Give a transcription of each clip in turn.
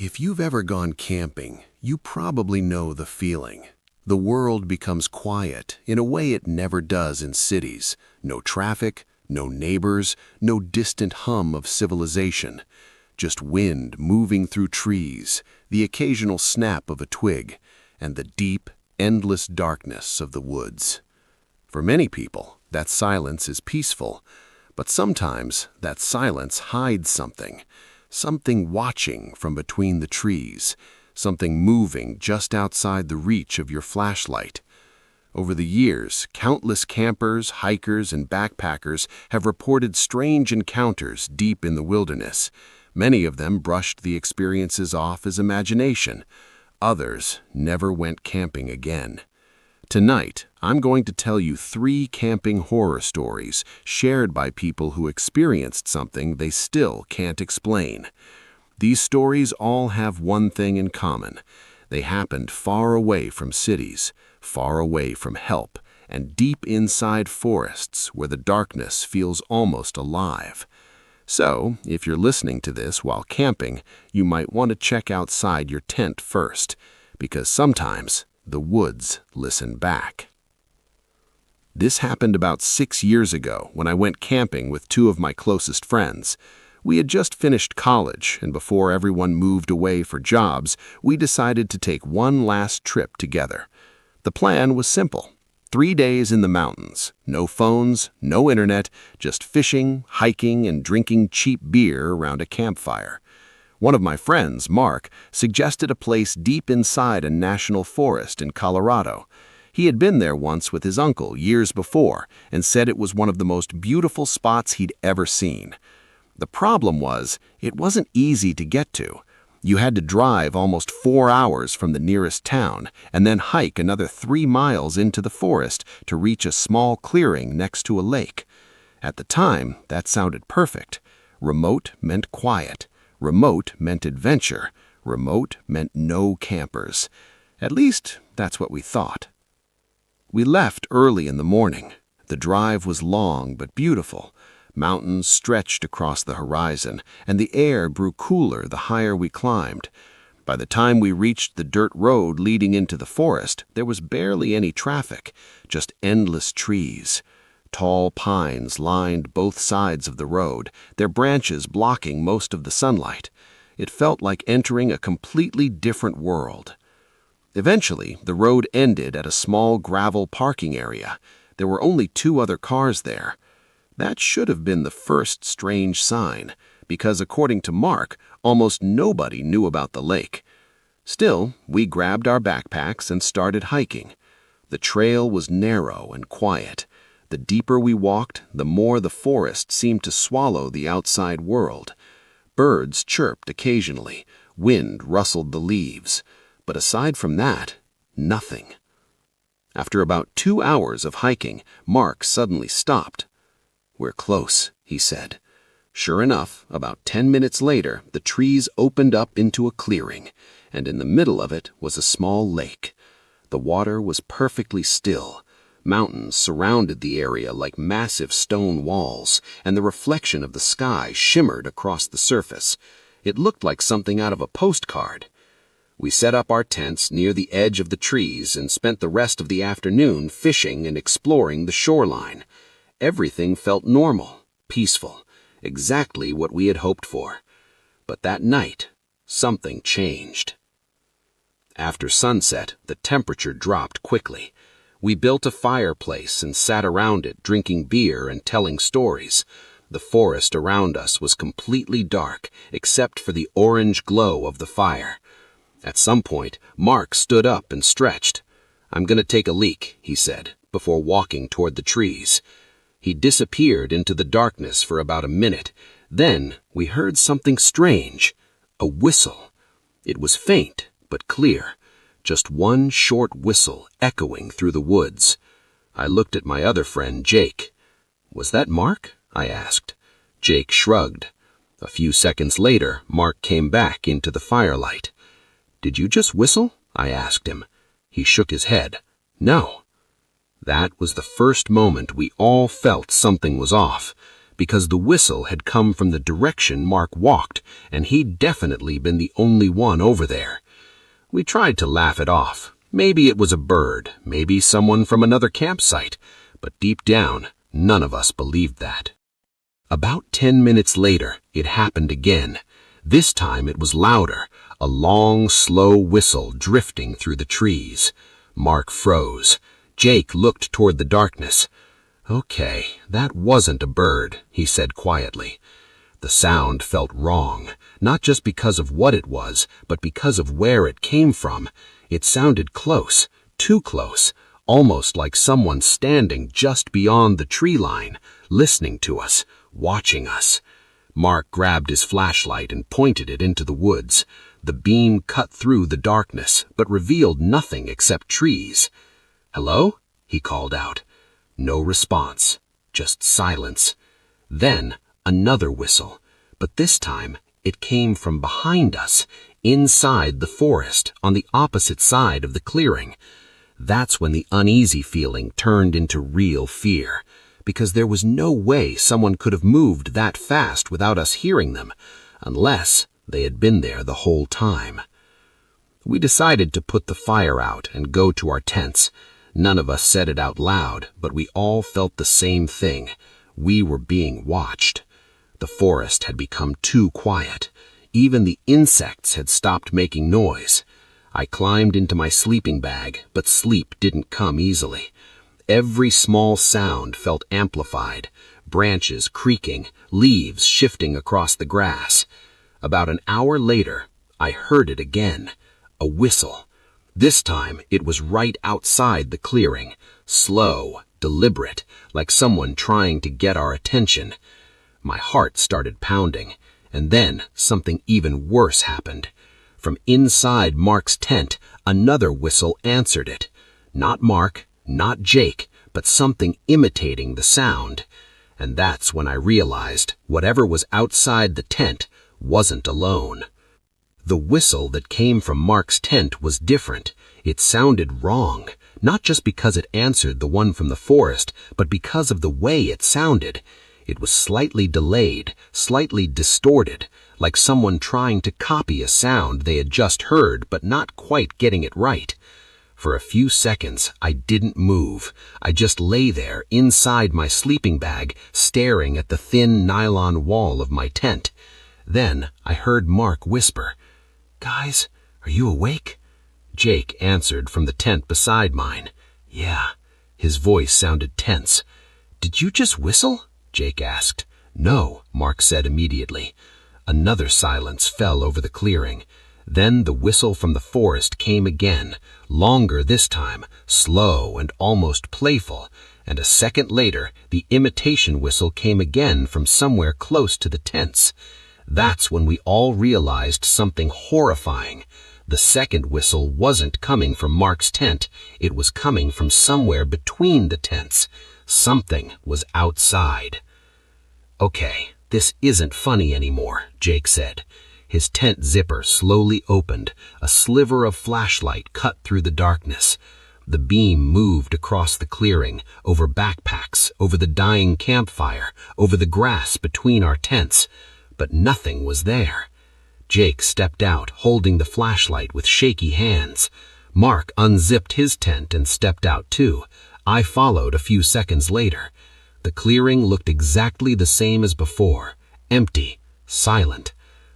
If you've ever gone camping, you probably know the feeling. The world becomes quiet in a way it never does in cities. No traffic, no neighbors, no distant hum of civilization. Just wind moving through trees, the occasional snap of a twig, and the deep, endless darkness of the woods. For many people, that silence is peaceful, but sometimes that silence hides something watching from between the trees, something moving just outside the reach of your flashlight. Over the years, countless campers, hikers, and backpackers have reported strange encounters deep in the wilderness. Many of them brushed the experiences off as imagination. Others never went camping again. Tonight, I'm going to tell you 3 camping horror stories shared by people who experienced something they still can't explain. These stories all have one thing in common. They happened far away from cities, far away from help, and deep inside forests where the darkness feels almost alive. So, if you're listening to this while camping, you might want to check outside your tent first, because sometimes the woods listen back. This happened about 6 years ago when I went camping with 2 of my closest friends. We had just finished college, and before everyone moved away for jobs, we decided to take one last trip together. The plan was simple. 3 days in the mountains, no phones, no internet, just fishing, hiking, and drinking cheap beer around a campfire. One of my friends, Mark, suggested a place deep inside a national forest in Colorado. He had been there once with his uncle years before and said it was one of the most beautiful spots he'd ever seen. The problem was, it wasn't easy to get to. You had to drive almost 4 hours from the nearest town and then hike another 3 miles into the forest to reach a small clearing next to a lake. At the time, that sounded perfect. Remote meant quiet. Remote meant adventure. Remote meant no campers. At least, that's what we thought. We left early in the morning. The drive was long but beautiful. Mountains stretched across the horizon, and the air grew cooler the higher we climbed. By the time we reached the dirt road leading into the forest, there was barely any traffic, just endless trees. Tall pines lined both sides of the road, their branches blocking most of the sunlight. It felt like entering a completely different world. Eventually, the road ended at a small gravel parking area. There were only 2 other cars there. That should have been the first strange sign, because according to Mark, almost nobody knew about the lake. Still, we grabbed our backpacks and started hiking. The trail was narrow and quiet. The deeper we walked, the more the forest seemed to swallow the outside world. Birds chirped occasionally, wind rustled the leaves, but aside from that, nothing. After about 2 hours of hiking, Mark suddenly stopped. "We're close," he said. Sure enough, about 10 minutes later, the trees opened up into a clearing, and in the middle of it was a small lake. The water was perfectly still. Mountains surrounded the area like massive stone walls, and the reflection of the sky shimmered across the surface. It looked like something out of a postcard. We set up our tents near the edge of the trees and spent the rest of the afternoon fishing and exploring the shoreline. Everything felt normal, peaceful, exactly what we had hoped for. But that night, something changed. After sunset, the temperature dropped quickly. We built a fireplace and sat around it drinking beer and telling stories. The forest around us was completely dark except for the orange glow of the fire. At some point, Mark stood up and stretched. "I'm going to take a leak," he said, before walking toward the trees. He disappeared into the darkness for about a minute. Then we heard something strange, a whistle. It was faint but clear. Just one short whistle echoing through the woods. I looked at my other friend, Jake. "Was that Mark?" I asked. Jake shrugged. A few seconds later, Mark came back into the firelight. "Did you just whistle?" I asked him. He shook his head. "No." That was the first moment we all felt something was off. because the whistle had come from the direction Mark walked, and he'd definitely been the only one over there. We tried to laugh it off. Maybe it was a bird, maybe someone from another campsite, but deep down, none of us believed that. About 10 minutes later, it happened again. This time it was louder, a long, slow whistle drifting through the trees. Mark froze. Jake looked toward the darkness. "Okay, that wasn't a bird," he said quietly. The sound felt wrong, not just because of what it was, but because of where it came from. It sounded close, too close, almost like someone standing just beyond the tree line, listening to us, watching us. Mark grabbed his flashlight and pointed it into the woods. The beam cut through the darkness, but revealed nothing except trees. "Hello?" he called out. No response, just silence. Then another whistle, but this time it came from behind us, inside the forest, on the opposite side of the clearing. That's when the uneasy feeling turned into real fear, because there was no way someone could have moved that fast without us hearing them, unless they had been there the whole time. We decided to put the fire out and go to our tents. None of us said it out loud, but we all felt the same thing. We were being watched. The forest had become too quiet. Even the insects had stopped making noise. I climbed into my sleeping bag, but sleep didn't come easily. Every small sound felt amplified, branches creaking, leaves shifting across the grass. About an hour later, I heard it again, a whistle. This time, it was right outside the clearing, slow, deliberate, like someone trying to get our attention. My heart started pounding, and then something even worse happened. From inside Mark's tent, another whistle answered it. Not Mark, not Jake, but something imitating the sound. And that's when I realized whatever was outside the tent wasn't alone. The whistle that came from Mark's tent was different. It sounded wrong, not just because it answered the one from the forest, but because of the way it sounded. It was slightly delayed, slightly distorted, like someone trying to copy a sound they had just heard but not quite getting it right. For a few seconds, I didn't move. I just lay there inside my sleeping bag, staring at the thin nylon wall of my tent. Then I heard Mark whisper, "Guys, are you awake?" Jake answered from the tent beside mine. "Yeah." His voice sounded tense. "Did you just whistle?" Jake asked. "No," Mark said immediately. Another silence fell over the clearing. Then the whistle from the forest came again, longer this time, slow and almost playful, and a second later the imitation whistle came again from somewhere close to the tents. That's when we all realized something horrifying. The second whistle wasn't coming from Mark's tent, it was coming from somewhere between the tents. Something was outside. "Okay, this isn't funny anymore," Jake said. His tent zipper slowly opened, a sliver of flashlight cut through the darkness. The beam moved across the clearing, over backpacks, over the dying campfire, over the grass between our tents, but nothing was there. Jake stepped out, holding the flashlight with shaky hands. Mark unzipped his tent and stepped out too. I followed a few seconds later. The clearing looked exactly the same as before, empty, silent.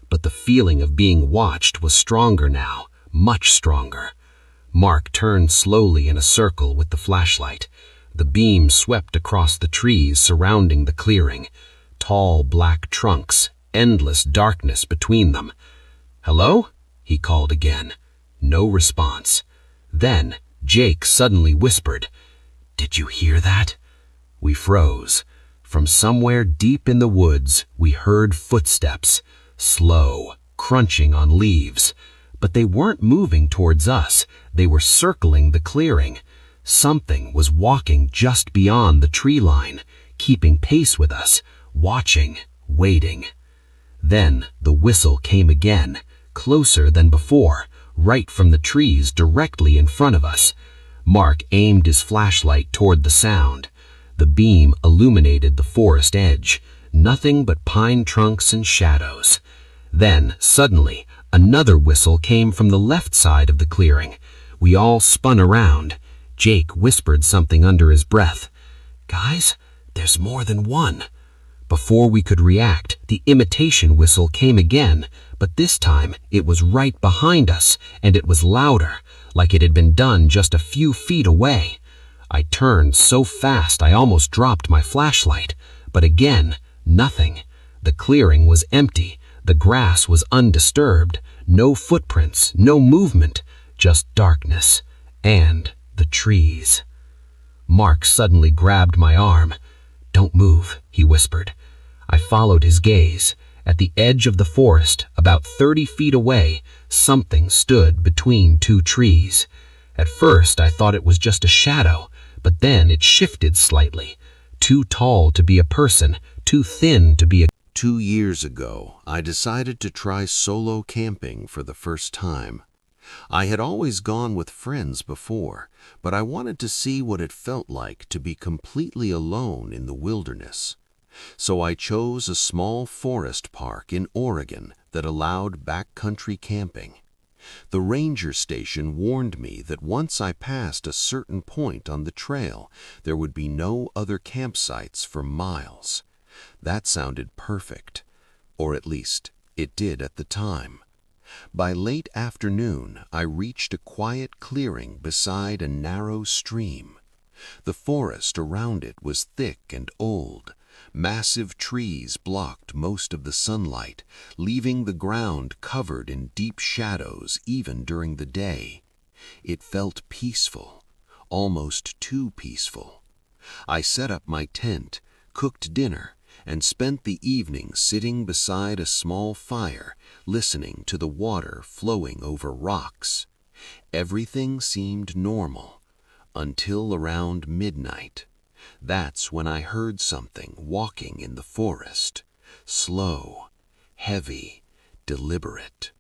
But the feeling of being watched was stronger now, much stronger. Mark turned slowly in a circle with the flashlight. The beam swept across the trees surrounding the clearing. Tall black trunks, endless darkness between them. "Hello?" he called again. No response. Then Jake suddenly whispered, "Did you hear that?" We froze. From somewhere deep in the woods, we heard footsteps, slow, crunching on leaves. But they weren't moving towards us. They were circling the clearing. Something was walking just beyond the tree line, keeping pace with us, watching, waiting. Then the whistle came again, closer than before, right from the trees directly in front of us. Mark aimed his flashlight toward the sound. The beam illuminated the forest edge. Nothing but pine trunks and shadows. Then, suddenly, another whistle came from the left side of the clearing. We all spun around. Jake whispered something under his breath. "Guys, there's more than one." Before we could react, the imitation whistle came again, but this time it was right behind us, and it was louder, like it had been done just a few feet away. I turned so fast I almost dropped my flashlight, but again, nothing. The clearing was empty, the grass was undisturbed, no footprints, no movement, just darkness, and the trees. Mark suddenly grabbed my arm. "Don't move," he whispered. I followed his gaze. At the edge of the forest, about 30 feet away, something stood between two trees. At first, I thought it was just a shadow, but then it shifted slightly. Too tall to be a person, too thin to be a... 2 years ago, I decided to try solo camping for the first time. I had always gone with friends before, but I wanted to see what it felt like to be completely alone in the wilderness. So I chose a small forest park in Oregon that allowed backcountry camping. The ranger station warned me that once I passed a certain point on the trail, there would be no other campsites for miles. That sounded perfect, or at least it did at the time. By late afternoon, I reached a quiet clearing beside a narrow stream. The forest around it was thick and old. Massive trees blocked most of the sunlight, leaving the ground covered in deep shadows even during the day. It felt peaceful, almost too peaceful. I set up my tent, cooked dinner, and spent the evening sitting beside a small fire, listening to the water flowing over rocks. Everything seemed normal, until around midnight. That's when I heard something walking in the forest. Slow, heavy, deliberate.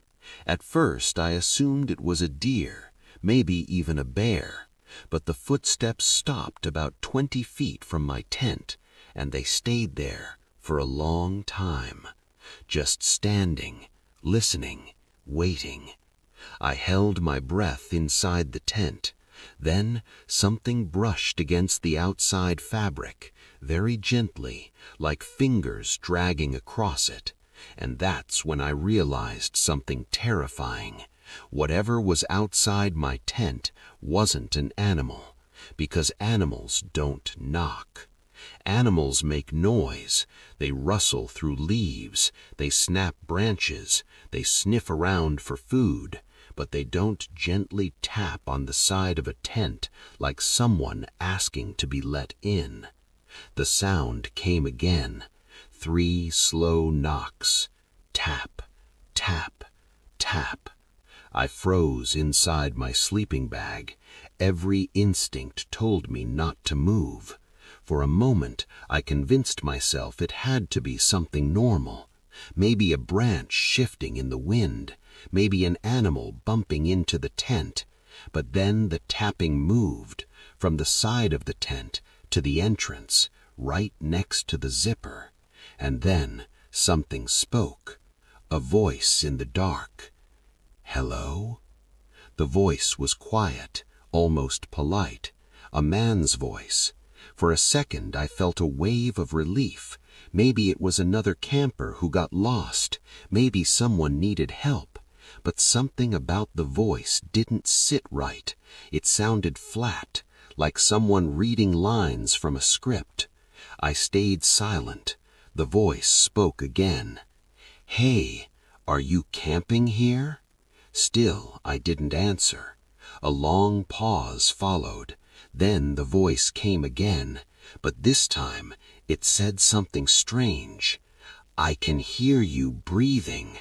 At first I assumed it was a deer, maybe even a bear, but the footsteps stopped about 20 feet from my tent, and they stayed there for a long time, just standing, listening, waiting. I held my breath inside the tent. Then something brushed against the outside fabric, very gently, like fingers dragging across it. And that's when I realized something terrifying. Whatever was outside my tent wasn't an animal, because animals don't knock. Animals make noise. They rustle through leaves, they snap branches, they sniff around for food, but they don't gently tap on the side of a tent like someone asking to be let in. The sound came again. 3 slow knocks. Tap, tap, tap. I froze inside my sleeping bag. Every instinct told me not to move. For a moment, I convinced myself it had to be something normal. Maybe a branch shifting in the wind, maybe an animal bumping into the tent. But then the tapping moved, from the side of the tent to the entrance, right next to the zipper. And then something spoke, a voice in the dark. "Hello?" The voice was quiet, almost polite, a man's voice. For a second I felt a wave of relief. Maybe it was another camper who got lost. Maybe someone needed help. But something about the voice didn't sit right. It sounded flat, like someone reading lines from a script. I stayed silent. The voice spoke again. "Hey, are you camping here?" Still, I didn't answer. A long pause followed. Then the voice came again, but this time it said something strange. "I can hear you breathing."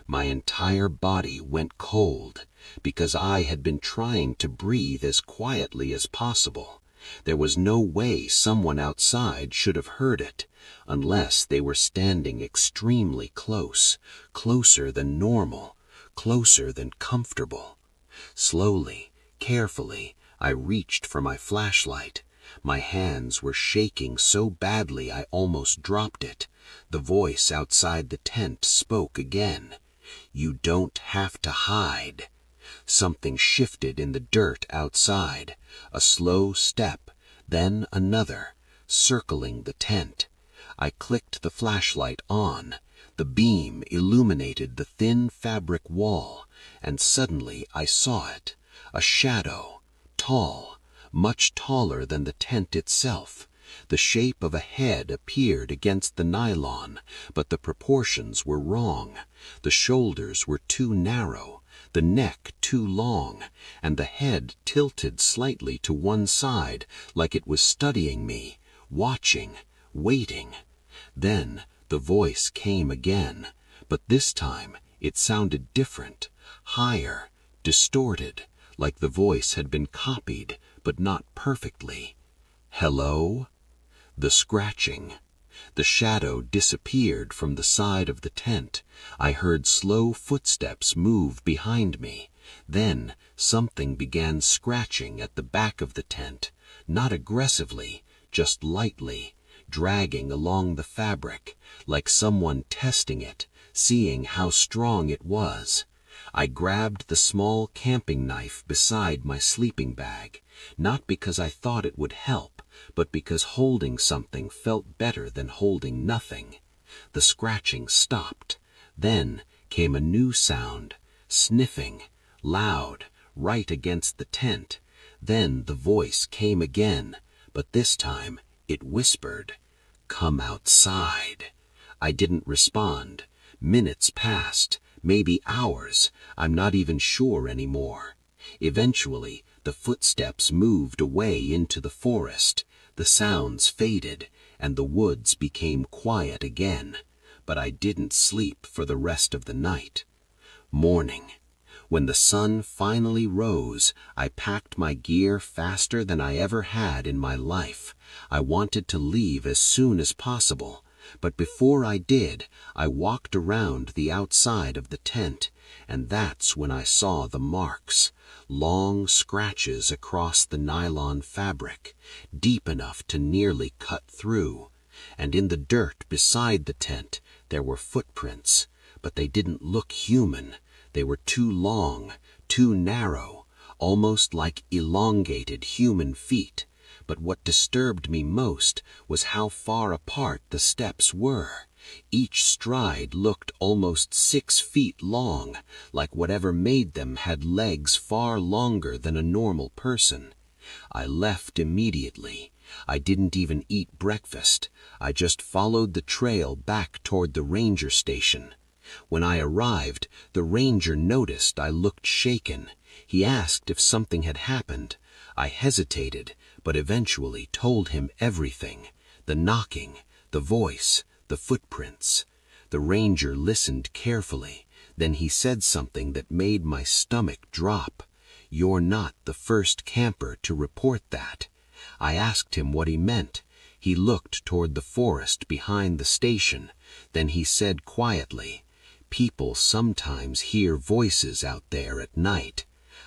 My entire body went cold, because I had been trying to breathe as quietly as possible. There was no way someone outside should have heard it, unless they were standing extremely close, closer than normal, closer than comfortable. Slowly, carefully, I reached for my flashlight. My hands were shaking so badly I almost dropped it. The voice outside the tent spoke again. "You don't have to hide." Something shifted in the dirt outside. A slow step, then another, circling the tent. I clicked the flashlight on. The beam illuminated the thin fabric wall, and suddenly I saw it. A shadow, tall, much taller than the tent itself. The shape of a head appeared against the nylon, but the proportions were wrong. The shoulders were too narrow, the neck too long, and the head tilted slightly to one side, like it was studying me, watching, waiting. Then the voice came again, but this time it sounded different, higher, distorted, like the voice had been copied, but not perfectly. "Hello?" The scratching. The shadow disappeared from the side of the tent. I heard slow footsteps move behind me. Then something began scratching at the back of the tent, not aggressively, just lightly, dragging along the fabric, like someone testing it, seeing how strong it was. I grabbed the small camping knife beside my sleeping bag, not because I thought it would help, but because holding something felt better than holding nothing. The scratching stopped. Then came a new sound, sniffing, loud, right against the tent. Then the voice came again, but this time it whispered, "Come outside." I didn't respond. Minutes passed, maybe hours. I'm not even sure anymore. Eventually, the footsteps moved away into the forest. The sounds faded, and the woods became quiet again. But I didn't sleep for the rest of the night. Morning. When the sun finally rose, I packed my gear faster than I ever had in my life. I wanted to leave as soon as possible, but before I did, I walked around the outside of the tent, and that's when I saw the marks. Long scratches across the nylon fabric, deep enough to nearly cut through. And in the dirt beside the tent, there were footprints, but they didn't look human. They were too long, too narrow, almost like elongated human feet. But what disturbed me most was how far apart the steps were. Each stride looked almost 6 feet long, like whatever made them had legs far longer than a normal person. I left immediately. I didn't even eat breakfast. I just followed the trail back toward the ranger station. When I arrived, the ranger noticed I looked shaken. He asked if something had happened. I hesitated, but eventually told him everything. The knocking, the voice, the footprints. The ranger listened carefully. Then he said something that made my stomach drop. "You're not the first camper to report that." I asked him what he meant. He looked toward the forest behind the station. Then he said quietly, "People sometimes hear voices out there at night."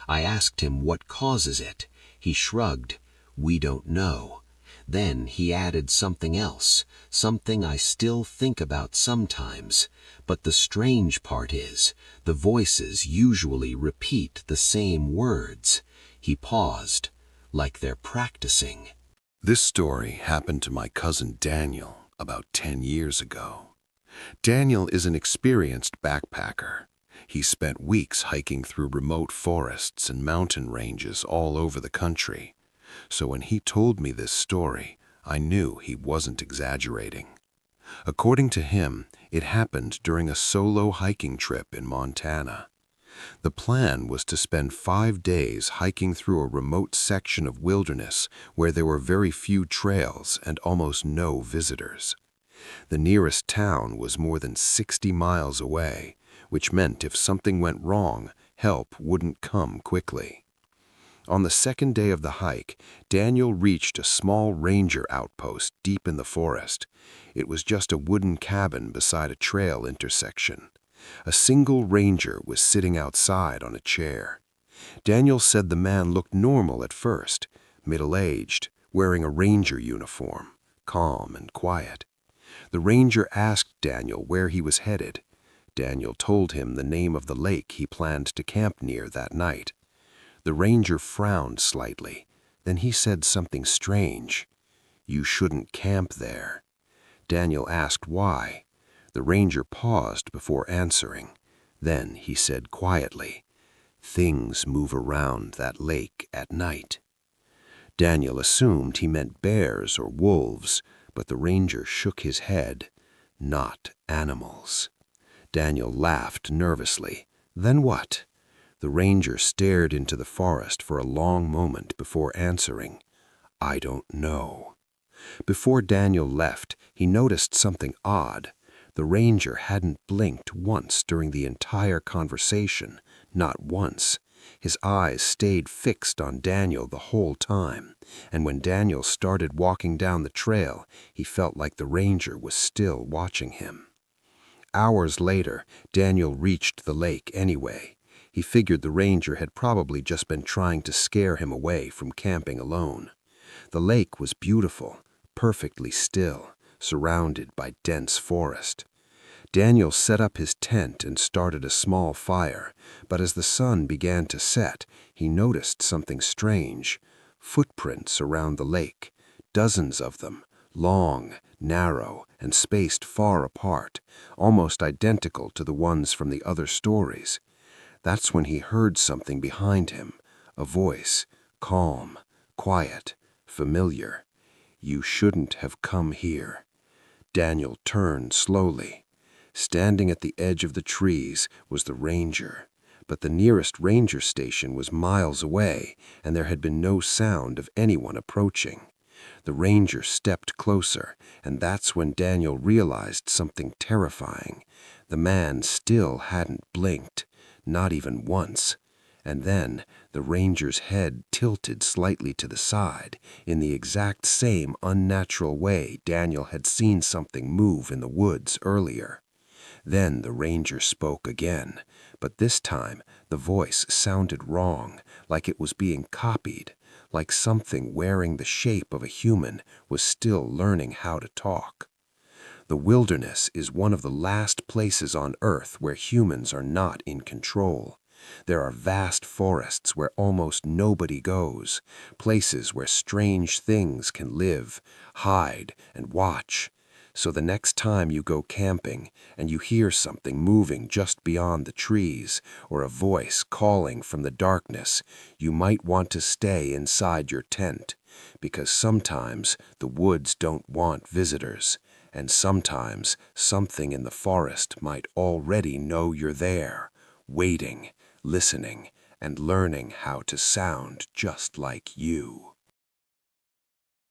I asked him what causes it. He shrugged. "We don't know." Then he added something else, something I still think about sometimes. But the strange part is, the voices usually repeat the same words. He paused, like they're practicing. This story happened to my cousin Daniel about 10 years ago. Daniel is an experienced backpacker. He spent weeks hiking through remote forests and mountain ranges all over the country. So when he told me this story, I knew he wasn't exaggerating. According to him, it happened during a solo hiking trip in Montana. The plan was to spend 5 days hiking through a remote section of wilderness where there were very few trails and almost no visitors. The nearest town was more than 60 miles away, which meant if something went wrong, help wouldn't come quickly. On the second day of the hike, Daniel reached a small ranger outpost deep in the forest. It was just a wooden cabin beside a trail intersection. A single ranger was sitting outside on a chair. Daniel said the man looked normal at first, middle-aged, wearing a ranger uniform, calm and quiet. The ranger asked Daniel where he was headed. Daniel told him the name of the lake he planned to camp near that night. The ranger frowned slightly. Then he said something strange. "You shouldn't camp there." Daniel asked why. The ranger paused before answering. Then he said quietly, "Things move around that lake at night." Daniel assumed he meant bears or wolves, but the ranger shook his head. "Not animals." Daniel laughed nervously. "Then what?" The ranger stared into the forest for a long moment before answering, "I don't know." Before Daniel left, he noticed something odd. The ranger hadn't blinked once during the entire conversation, not once. His eyes stayed fixed on Daniel the whole time, and when Daniel started walking down the trail, he felt like the ranger was still watching him. Hours later, Daniel reached the lake anyway. He figured the ranger had probably just been trying to scare him away from camping alone. The lake was beautiful, perfectly still, surrounded by dense forest. Daniel set up his tent and started a small fire, but as the sun began to set, he noticed something strange. Footprints around the lake, dozens of them, long, narrow, and spaced far apart, almost identical to the ones from the other stories. That's when he heard something behind him, a voice, calm, quiet, familiar. "You shouldn't have come here." Daniel turned slowly. Standing at the edge of the trees was the ranger, but the nearest ranger station was miles away, and there had been no sound of anyone approaching. The ranger stepped closer, and that's when Daniel realized something terrifying. The man still hadn't blinked, not even once. And then the ranger's head tilted slightly to the side, in the exact same unnatural way Daniel had seen something move in the woods earlier. Then the ranger spoke again, but this time the voice sounded wrong, like it was being copied, like something wearing the shape of a human was still learning how to talk. The wilderness is one of the last places on Earth where humans are not in control. There are vast forests where almost nobody goes, places where strange things can live, hide, and watch. So the next time you go camping and you hear something moving just beyond the trees or a voice calling from the darkness, you might want to stay inside your tent, because sometimes the woods don't want visitors, and sometimes something in the forest might already know you're there, waiting, listening, and learning how to sound just like you.